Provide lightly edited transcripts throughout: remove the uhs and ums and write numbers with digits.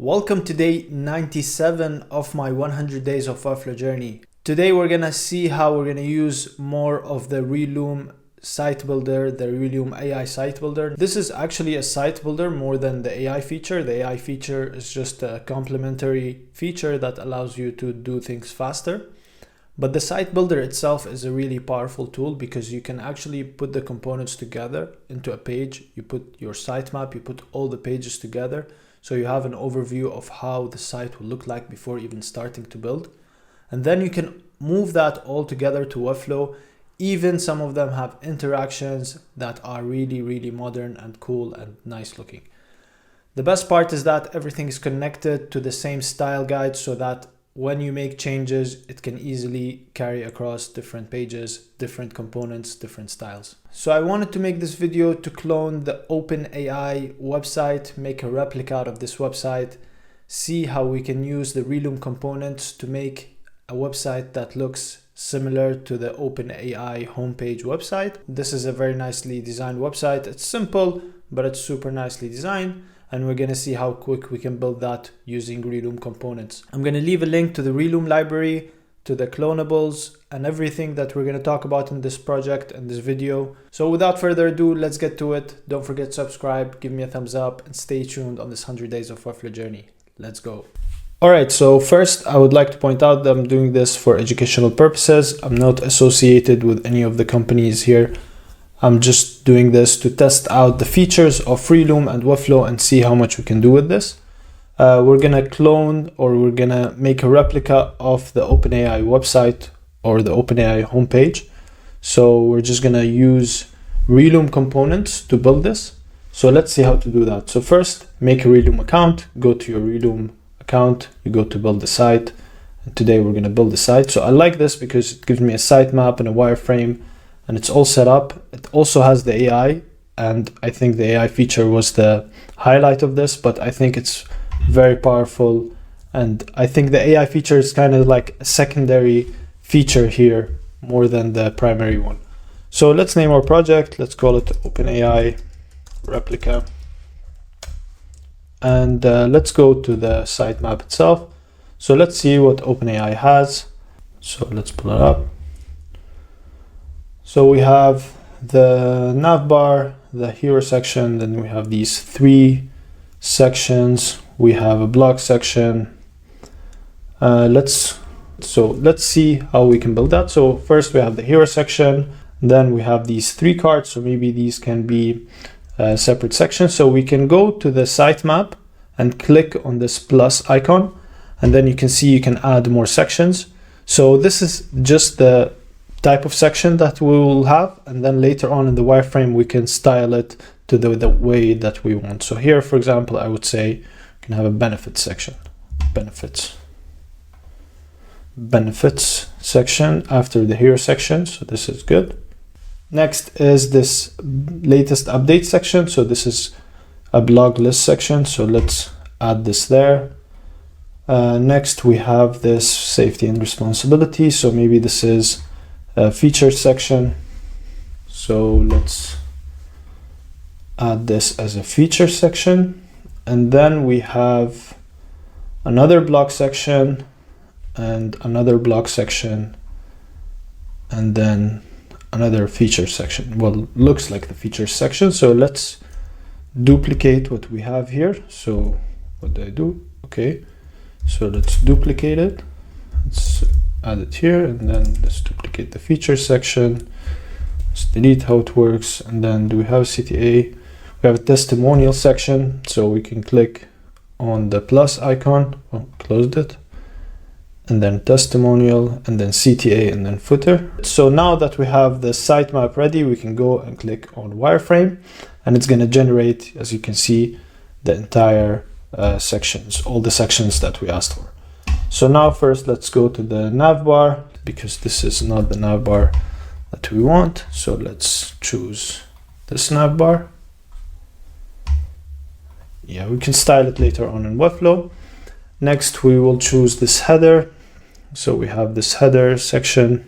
Welcome to day 97 of my 100 days of Webflow journey. Today we're gonna see how we're gonna use more of the Relume site builder, the Relume AI site builder. This is actually a site builder more than the AI feature. The AI feature is just a complementary feature that allows you to do things faster. But the site builder itself is a really powerful tool because you can actually put the components together into a page. You put your sitemap, you put all the pages together. So you have an overview of how the site will look like before even starting to build. And then you can move that all together to Webflow. Even some of them have interactions that are really modern and cool and nice looking. The best part is that everything is connected to the same style guide so that when you make changes, it can easily carry across different pages, different components, different styles. So I wanted to make this video to clone the OpenAI website, make a replica out of this website, see how we can use the Relume components to make a website that looks similar to the OpenAI homepage website. This is a very nicely designed website. It's simple, but it's super nicely designed. And we're gonna see how quick we can build that using Relume components. I'm gonna leave a link to the Relume library, to the clonables, and everything that we're gonna talk about in this project and this video. So without further ado, let's get to it. Don't forget to subscribe, give me a thumbs up, and stay tuned on this 100 days of Webflow journey. Let's go. All right, so first I would like to point out that I'm doing this for educational purposes. I'm not associated with any of the companies here. I'm just doing this to test out the features of Relume and Webflow and see how much we can do with this. We're gonna clone, or we're gonna make a replica of the OpenAI website or the OpenAI homepage. So we're just gonna use Relume components to build this. So let's see how to do that. So first, make a Relume account, go to your Relume account, you go to build the site. And today we're gonna build the site. So I like this because it gives me a sitemap and a wireframe, and it's all set up. It also has the AI, and I think the AI feature was the highlight of this, but I think it's very powerful. And I think the AI feature is kind of like a secondary feature here more than the primary one. So let's name our project. Let's call it OpenAI replica. And let's go to the sitemap itself. So let's see what OpenAI has. So let's pull it up. So we have the nav the hero section, then we have these three sections. We have a blog section. Let's see how we can build that. So first we have the hero section, then we have these three cards. So maybe these can be separate sections. So we can go to the sitemap and click on this plus icon, and then you can see you can add more sections. So this is just the type of section that we will have, and then later on in the wireframe we can style it to the way that we want. So here, for example, I would say we can have a benefits section, benefits section after the hero section. So this is good. Next is this latest update section. So this is a blog list section, so let's add this there. Next we have this safety and responsibility, so maybe this is a feature section. So let's add this as a feature section. And then we have another blog section and another blog section, and then another feature section. Well, looks like the feature section. So let's duplicate what we have here. So what do I do? Okay, so let's duplicate it. Let's add it here, and then let's duplicate the feature section. Let's delete how it works. And then do we have CTA? We have a testimonial section, so we can click on the plus icon. Oh, closed it. And then testimonial, and then CTA, and then footer. So now that we have the sitemap ready, we can go and click on wireframe, and it's going to generate, as you can see, the entire sections, all the sections that we asked for. So now first let's go to the navbar, because this is not the navbar that we want. So let's choose this navbar. Yeah, we can style it later on in Webflow. Next we will choose this header. So we have this header section.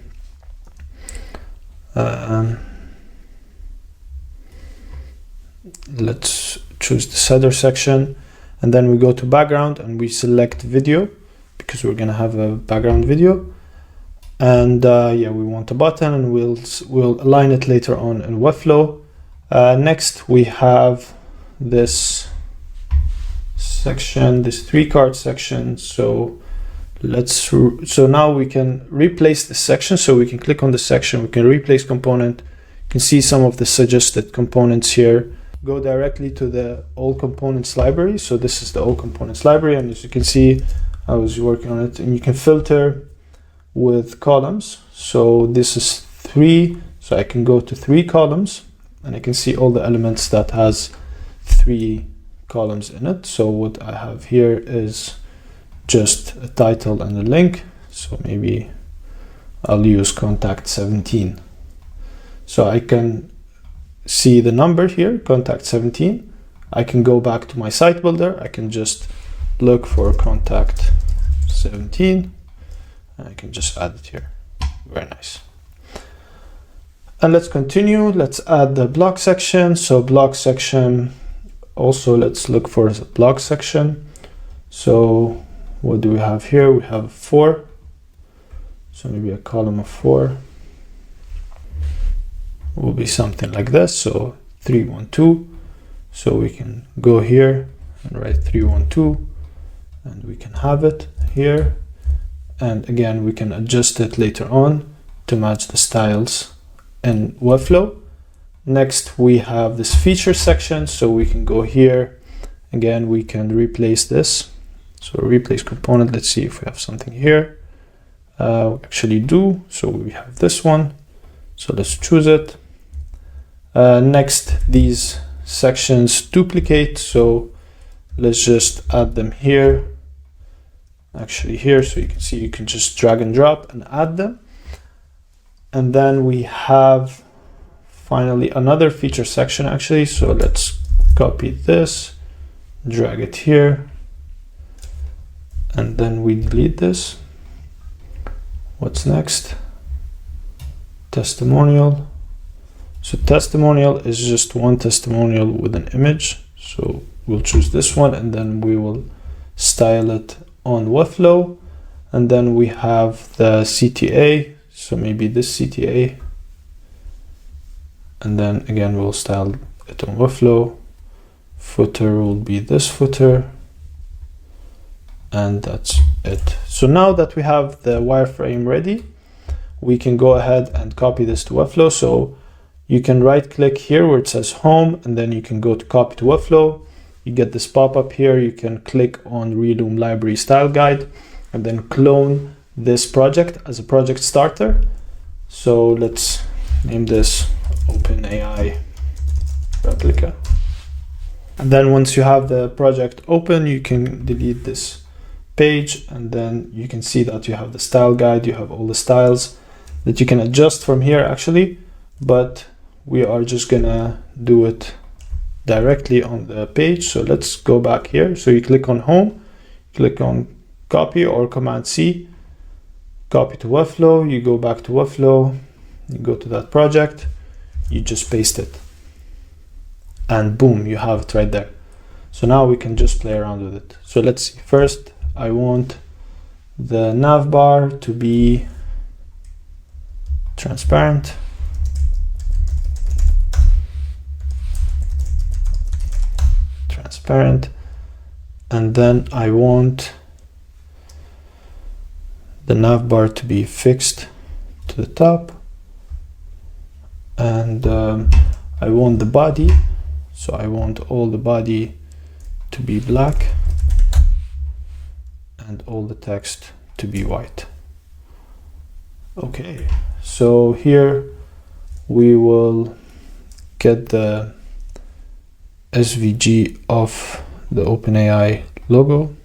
Let's choose this header section. And then we go to background and we select video because we're gonna have a background video. And yeah, we want a button, and we'll align it later on in Webflow. Next, we have this section, this 3-card section. So now we can replace the section. So we can click on the section, we can replace component. You can see some of the suggested components here. Go directly to the all components library. So this is the all components library, and as you can see, I was working on it, and you can filter with columns. So this is 3, so I can go to 3 columns, and I can see all the elements that has 3 columns in it. So what I have here is just a title and a link. So maybe I'll use contact 17. So I can see the number here, contact 17. I can go back to my site builder. I can just look for contact 17. And I can just add it here. Very nice. And let's continue. Let's add the block section. So block section, also let's look for a block section. So what do we have here? We have 4. So maybe a column of 4 will be something like this. So 312. So we can go here and write 312, and we can have it here. And again, we can adjust it later on to match the styles in Webflow. Next, we have this feature section. So we can go here. Again, we can replace this. So replace component. Let's see if we have something here. We actually do. So we have this one. So let's choose it. Next, these sections duplicate. So let's just add them here. Actually here, so you can see you can just drag and drop and add them. And then we have finally another feature section actually. So let's copy this, drag it here, and then we delete this. What's next? Testimonial. So testimonial is just one testimonial with an image. So we'll choose this one, and then we will style it on Webflow. And then we have the CTA, so maybe this CTA, and then again we'll style it on Webflow. Footer will be this footer, and that's it. So now that we have the wireframe ready, we can go ahead and copy this to Webflow. So you can right click here where it says home, and then you can go to copy to Webflow. You get this pop-up here. You can click on Relume Library Style Guide and then clone this project as a project starter. So let's name this OpenAI replica. And then once you have the project open, you can delete this page, and then you can see that you have the style guide. You have all the styles that you can adjust from here actually, but we are just gonna do it directly on the page. So let's go back here. So you click on home, click on copy or Command C, copy to Webflow. You go back to Webflow, you go to that project, you just paste it, and boom, you have it right there. So now we can just play around with it. So let's see. First, I want the nav bar to be transparent. And then I want the nav bar to be fixed to the top, and I want the body, so I want all the body to be black and all the text to be white. Okay, so here we will get the SVG of the OpenAI logo.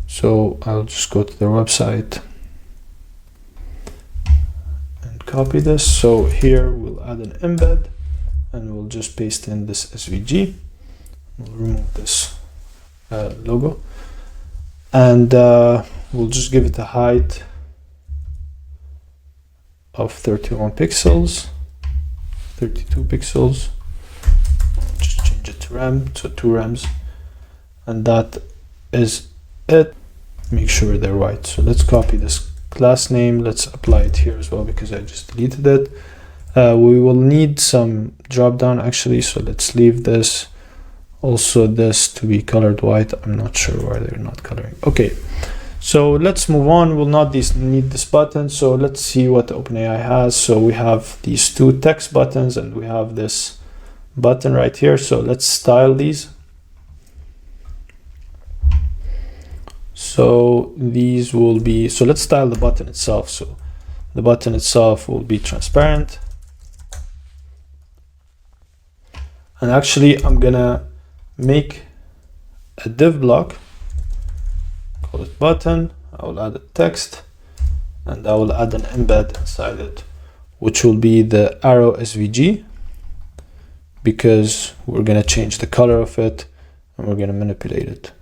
So I'll just go to their website and copy this. So here we'll add an embed and we'll just paste in this SVG. We'll remove this logo, and we'll just give it a height of 31 pixels, 32 pixels. Just change it to RAM, so 2 RAMs. and that is it. Make sure they're right. So let's copy this class name. Let's apply it here as well because I just deleted it. We will need some drop down actually, so let's leave this. Also this to be colored white. I'm not sure why they're not coloring. Okay, so let's move on. We'll not need this button. So let's see what OpenAI has. So we have these two text buttons and we have this button right here. So let's style these. So these will be, so let's style the button itself. So the button itself will be transparent. And actually I'm gonna make a div block, call it button. I will add a text and I will add an embed inside it, which will be the arrow SVG, because we're gonna change the color of it and we're gonna manipulate it.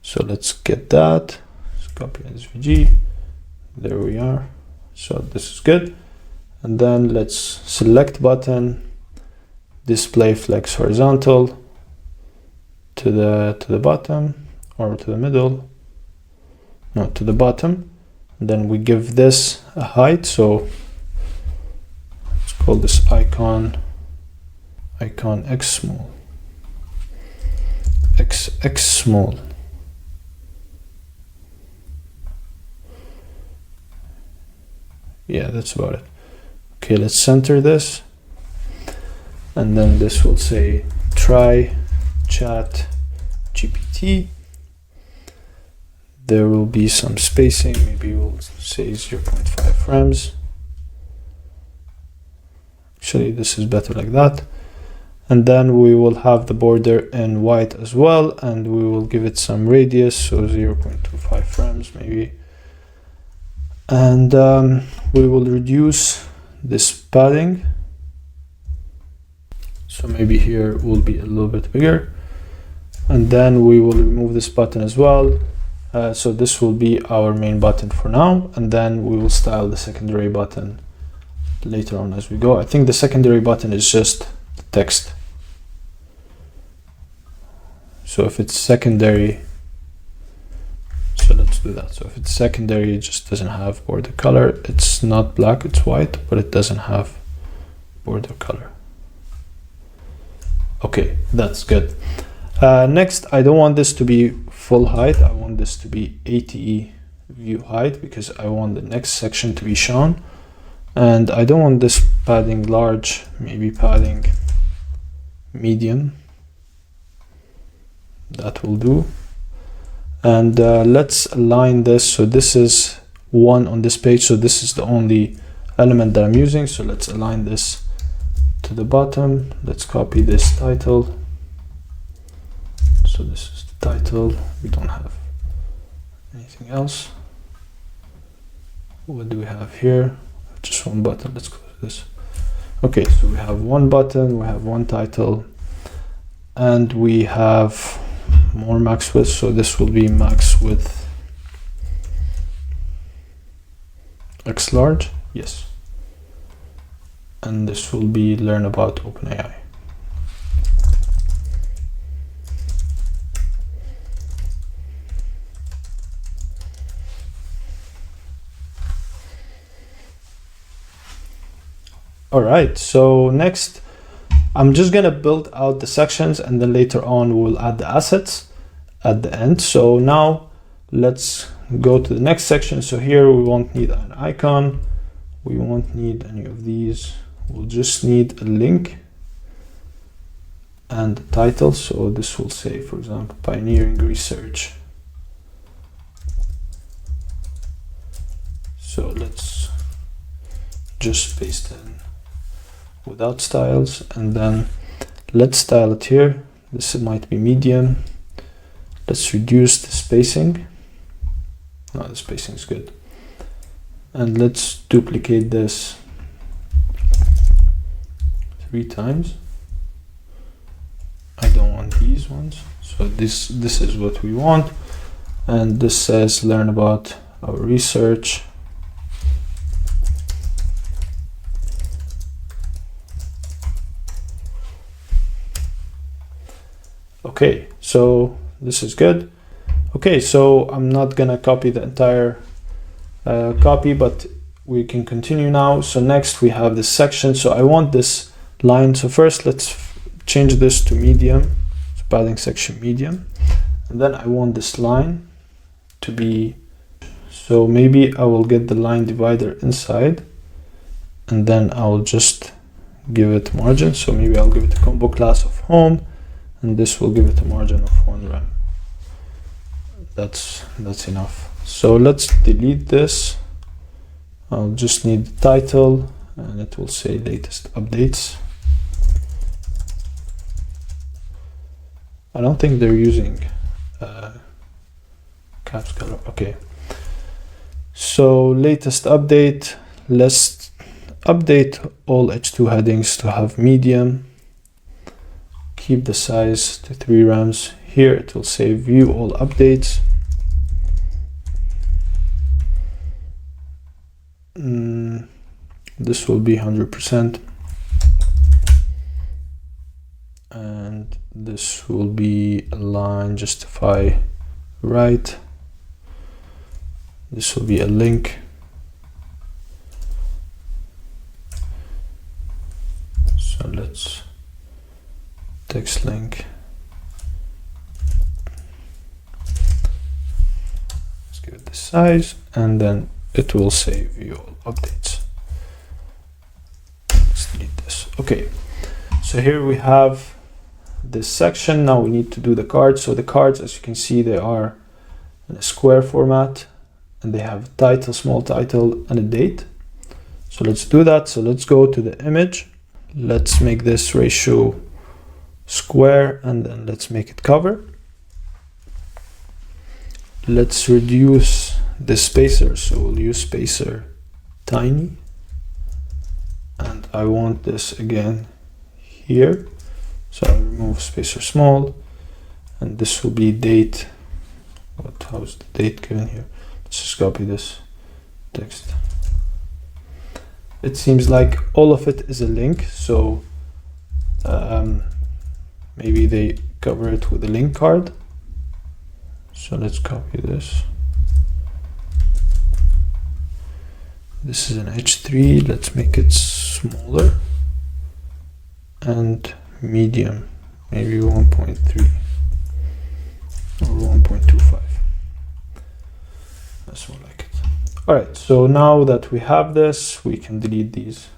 So let's get that. Let's copy SVG. There we are. So this is good. And then let's select button, display flex horizontal to the bottom, or to the middle. No, to the bottom. And then we give this a height. So let's call this icon X small. X small. Yeah, that's about it. Okay, let's center this. And then this will say try chat GPT. There will be some spacing. Maybe we'll say 0.5 frames. Actually, this is better like that. And then we will have the border in white as well. And we will give it some radius. So 0.25 frames maybe. And we will reduce this padding. So maybe here will be a little bit bigger. And then we will remove this button as well. So this will be our main button for now. And then we will style the secondary button later on as we go. I think the secondary button is just the text. So if it's secondary, so let's do that. So if it's secondary, it just doesn't have border color. It's not black, it's white, but it doesn't have border color. Okay, that's good. Next, I don't want this to be full height. I want this to be ATE view height because I want the next section to be shown. And I don't want this padding large, maybe padding medium. That will do. And let's align this. So this is 1 on this page. So this is the only element that I'm using. So let's align this to the bottom. Let's copy this title. So this is the title. We don't have anything else. What do we have here? Just one button. Let's close this. Okay, so we have one button, we have one title, and we have more max width. So this will be max width X large. Yes. And this will be learn about OpenAI. All right, so next, I'm just gonna build out the sections and then later on we'll add the assets at the end. So now let's go to the next section. So here we won't need an icon. We won't need any of these. We'll just need a link and a title. So this will say, for example, pioneering research. So let's just paste in without styles, and then let's style it here. This might be medium. Let's reduce the spacing. No, the spacing is good. And let's duplicate this 3 times. I don't want these ones. So this is what we want. And this says learn about our research. Okay, so this is good. Okay, so I'm not gonna copy the entire copy, but we can continue now. So next we have this section. So I want this line. So first let's change this to medium, so padding section medium. And then I want this line to be, so maybe I will get the line divider inside, and then I'll just give it margin. So maybe I'll give it a combo class of home, and this will give it a margin of 1 rem. That's enough. So let's delete this. I'll just need the title, and it will say latest updates. I don't think they're using caps color. Okay. So latest update, let's update all H2 headings to have medium. Keep the size to 3 rems. Here it will say view all updates. This will be 100%. And this will be align, justify, right. This will be a link. So let's text link. Let's give it the size, and then it will say view all updates. Let's delete this. Okay, so here we have this section. Now we need to do the cards. So the cards, as you can see, they are in a square format, and they have a title, small title, and a date. So let's do that. So let's go to the image. Let's make this ratio square, and then let's make it cover. Let's reduce the spacer. So we'll use spacer tiny, and I want this again here. So I'll remove spacer small, and this will be date. How's the date given here? Let's just copy this text. It seems like all of it is a link, so maybe they cover it with a link card. So let's copy this. This is an H3. Let's make it smaller and medium, maybe 1.3 or 1.25. That's more like it. All right, so now that we have this, we can delete these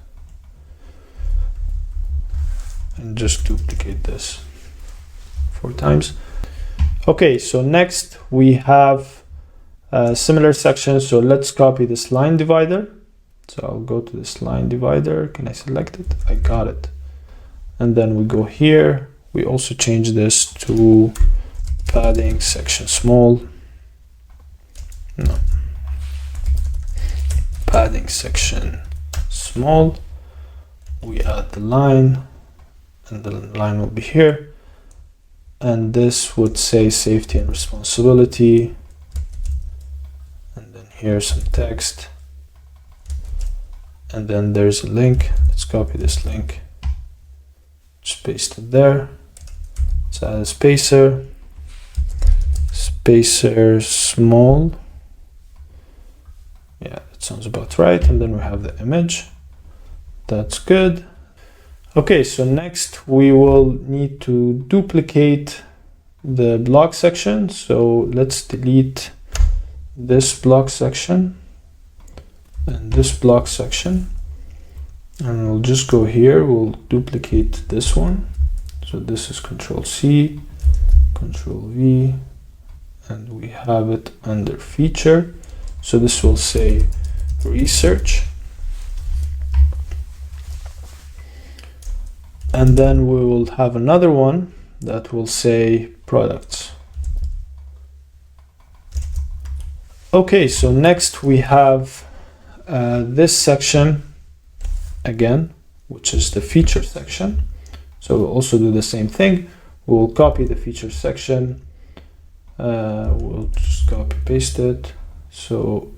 and just duplicate this 4 times. Okay, so next we have a similar section. So let's copy this line divider. So I'll go to this line divider. Can I select it? I got it. And then we go here. We also change this to padding section small. No. Padding section small. We add the line, and the line will be here. And this would say safety and responsibility. And then here's some text. And then there's a link. Let's copy this link. Just paste it there. Let's add a spacer. Spacer small. Yeah, that sounds about right. And then we have the image. That's good. Okay, so next we will need to duplicate the block section. So let's delete this block section and this block section. And we'll just go here, we'll duplicate this one. So this is Control C, Control V, and we have it under feature. So this will say research. And then we will have another one that will say products. Okay, so next we have this section again, which is the feature section. So we'll also do the same thing. We'll copy the feature section. We'll just copy paste it. So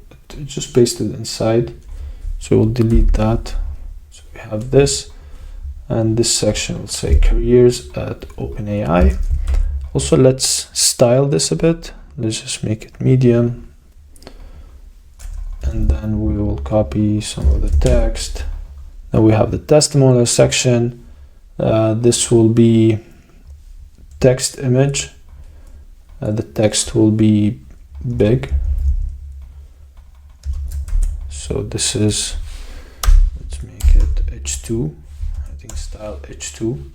just paste it inside. So we'll delete that. So we have this. And this section will say careers at OpenAI. Also, let's style this a bit. Let's just make it medium. And then we will copy some of the text. Now we have the testimonial section. This will be text image. The text will be big. So this is, let's make it H2. I think style H2.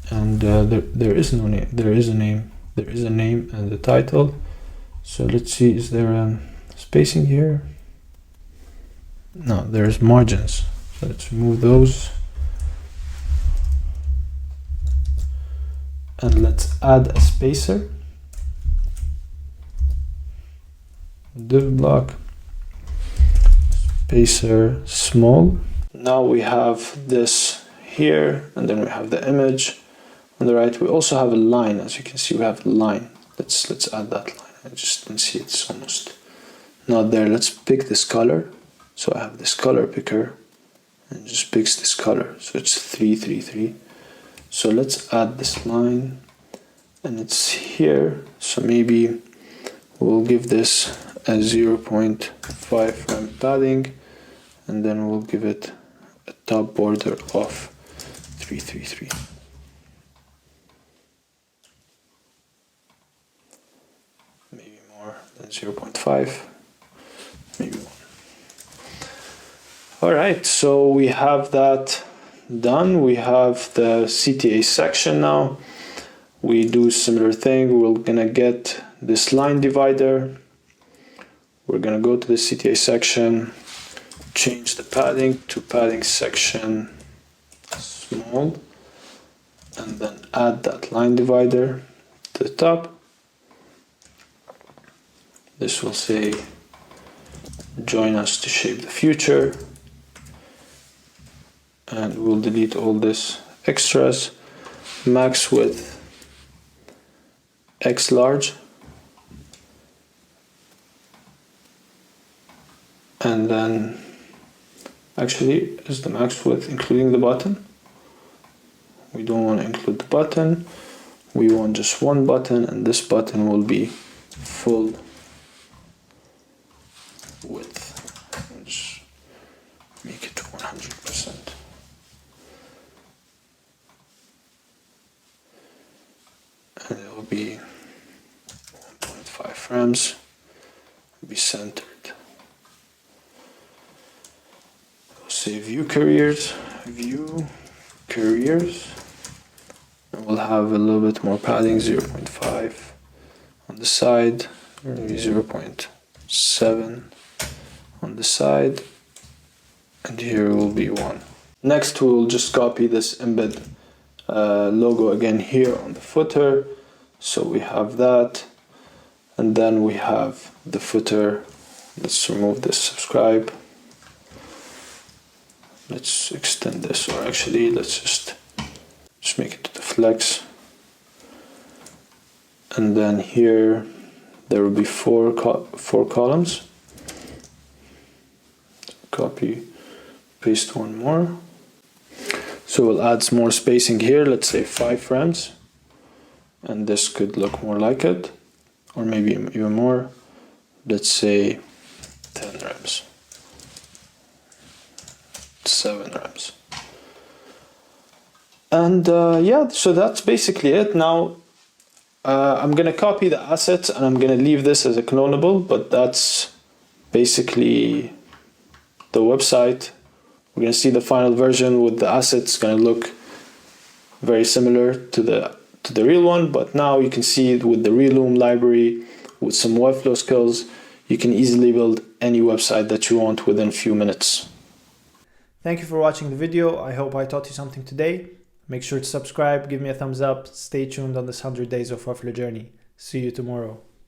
And there is no name. There is a name. There is a name and the title. So let's see, is there a spacing here? No, there's margins. So let's remove those. And let's add a spacer. Div block. Spacer small. Now we have this here, and then we have the image. On the right, we also have a line. As you can see, we have a line. Let's add that line. I just didn't see it. It's almost not there. Let's pick this color. So I have this color picker, and it just picks this color. So it's 333. So let's add this line, and it's here. So maybe we'll give this a 0.5 frame padding, and then we'll give it a top border of 333. Maybe more than 0.5, maybe 1. All right, so we have that done. We have the CTA section now. We do similar thing. We're gonna get this line divider. We're gonna go to the CTA section, change the padding to padding section small, and then add that line divider to the top. This will say, join us to shape the future. And we'll delete all this extras. Max width X large. And then, actually, is the max width including the button? We don't want to include the button. We want just one button, and this button will be full width. Just make it 100%. And it will be 1.5 frames, be centered. We'll say view careers, and we'll have a little bit more padding, 0.5 on the side, maybe 0.7 on the side, and here will be 1. Next, we'll just copy this embed logo again here on the footer. So we have that, and then we have the footer. Let's remove this subscribe. Let's extend this, or actually let's just make it to the flex. And then here there will be four columns. Copy, paste one more. So we'll add some more spacing here, let's say 5 frames. And this could look more like it, or maybe even more. Let's say 10 frames. 7 frames. And yeah, so that's basically it. Now I'm gonna copy the assets and I'm gonna leave this as a clonable, but that's basically the website. We're gonna see the final version with the assets. Gonna look very similar to the real one, but now you can see it with the Relume library, with some Webflow skills, you can easily build any website that you want within a few minutes. Thank you for watching the video. I hope I taught you something today. Make sure to subscribe, give me a thumbs up, stay tuned on this 100 days of Webflow journey. See you tomorrow.